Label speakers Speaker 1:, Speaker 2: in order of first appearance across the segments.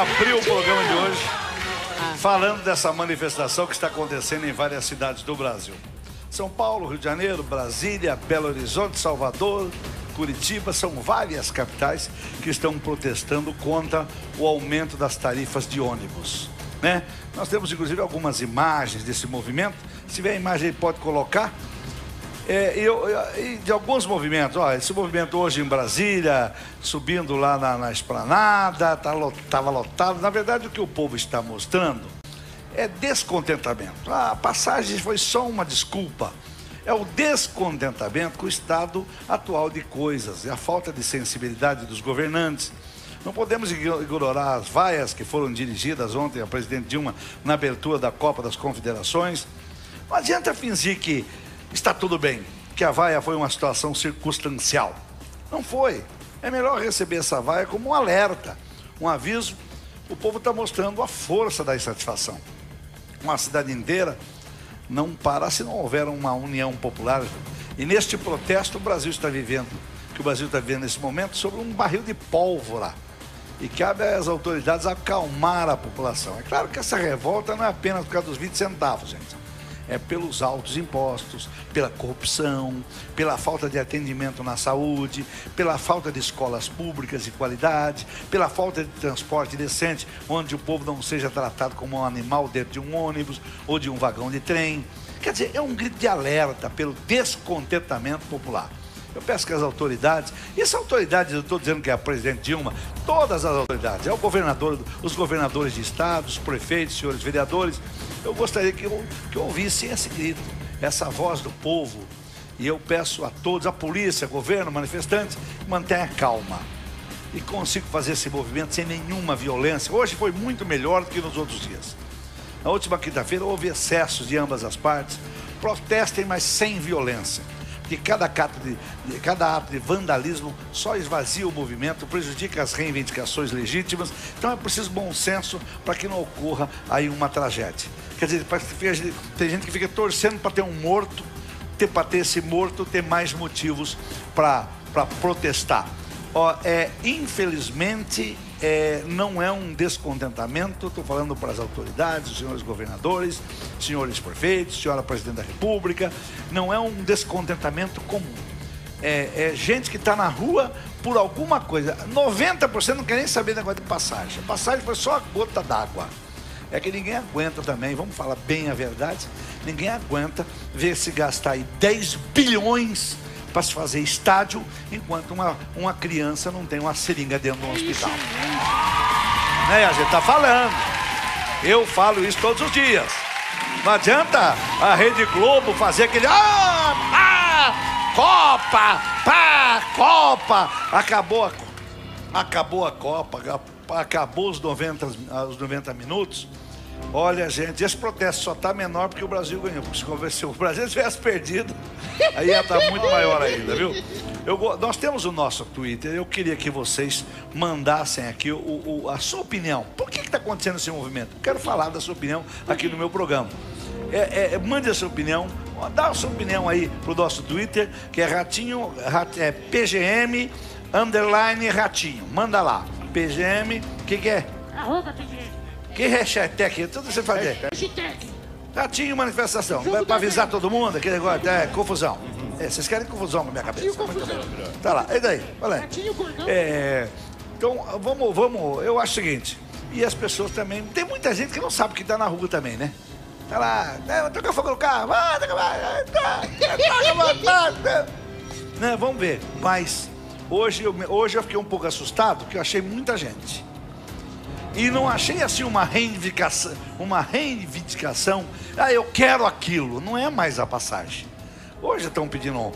Speaker 1: abrir o programa de hoje falando dessa manifestação que está acontecendo em várias cidades do Brasil. São Paulo, Rio de Janeiro, Brasília, Belo Horizonte, Salvador, Curitiba, são várias capitais que estão protestando contra o aumento das tarifas de ônibus, né? Nós temos, inclusive, algumas imagens desse movimento. Se tiver imagem aí, pode colocar. De alguns movimentos, ó, esse movimento hoje em Brasília, subindo lá na Esplanada, estava lotado. Na verdade, o que o povo está mostrando é descontentamento. A passagem foi só uma desculpa. É o descontentamento com o estado atual de coisas, é a falta de sensibilidade dos governantes. Não podemos ignorar as vaias que foram dirigidas ontem a presidente Dilma na abertura da Copa das Confederações. Não adianta fingir que está tudo bem, que a vaia foi uma situação circunstancial. Não foi. É melhor receber essa vaia como um alerta, um aviso. O povo está mostrando a força da insatisfação. Uma cidade inteira não para se não houver uma união popular. E neste protesto o Brasil está vivendo, nesse momento, sobre um barril de pólvora. E cabe às autoridades acalmar a população. É claro que essa revolta não é apenas por causa dos 20 centavos, gente. É pelos altos impostos, pela corrupção, pela falta de atendimento na saúde, pela falta de escolas públicas de qualidade, pela falta de transporte decente, onde o povo não seja tratado como um animal dentro de um ônibus ou de um vagão de trem. Quer dizer, é um grito de alerta pelo descontentamento popular. Eu peço que as autoridades, e essa autoridade, eu estou dizendo que é a presidente Dilma, todas as autoridades, é o governador, os governadores de estado, os prefeitos, senhores vereadores, eu gostaria que ouvissem esse grito, essa voz do povo. E eu peço a todos, a polícia, governo, manifestantes, mantenha calma. E consigo fazer esse movimento sem nenhuma violência. Hoje foi muito melhor do que nos outros dias. Na última quinta-feira houve excessos de ambas as partes. Protestem, mas sem violência. Porque cada ato de vandalismo só esvazia o movimento, prejudica as reivindicações legítimas. Então é preciso bom senso para que não ocorra aí uma tragédia. Quer dizer, tem gente que fica torcendo para ter um morto, para ter esse morto, ter mais motivos para protestar. Infelizmente, não é um descontentamento, estou falando para as autoridades, os senhores governadores, senhores prefeitos, senhora presidente da República, não é um descontentamento comum. É gente que está na rua por alguma coisa. 90% não quer nem saber do negócio de passagem. A passagem foi só a gota d'água. É que ninguém aguenta também, vamos falar bem a verdade, ninguém aguenta ver se gastar aí 10 bilhões para se fazer estádio, enquanto uma criança não tem uma seringa dentro de um hospital. Né? A gente está falando. Eu falo isso todos os dias. Não adianta a Rede Globo fazer aquele... Copa! Copa! Acabou a Copa, acabou os 90 minutos. Olha, gente, esse protesto só está menor porque o Brasil ganhou. Porque se o Brasil tivesse perdido, aí ia estar muito maior ainda, viu? Nós temos o nosso Twitter. Eu queria que vocês mandassem aqui a sua opinião. Por que está acontecendo esse movimento? Eu quero falar da sua opinião aqui no meu programa. Mande a sua opinião. Dá a sua opinião aí pro nosso Twitter, que é PGM _ Ratinho. Manda lá. PGM, o que é?
Speaker 2: @PGM.
Speaker 1: Que hashtag? Tudo você fazer.
Speaker 2: Hashtag.
Speaker 1: Ratinho manifestação. Para avisar todo mundo, aquele negócio, confusão. Vocês querem confusão na minha cabeça. Muito bem. Tá lá, e daí? Olha.
Speaker 2: Ratinho gordão.
Speaker 1: Então, vamos. Eu acho o seguinte. E as pessoas também. Tem muita gente que não sabe que tá na rua também, né? Tá lá, toca fogo no carro. Né? Vamos ver. Mas hoje eu fiquei um pouco assustado, porque eu achei muita gente. E não achei assim uma reivindicação, eu quero aquilo, não é mais a passagem. Hoje estão pedindo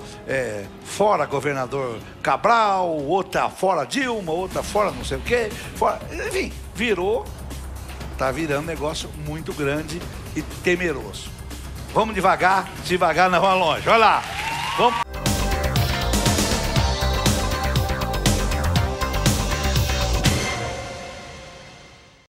Speaker 1: fora governador Cabral, outra fora Dilma, outra fora não sei o quê, enfim, tá virando negócio muito grande e temeroso. Vamos devagar nós vamos longe, olha lá, vamos...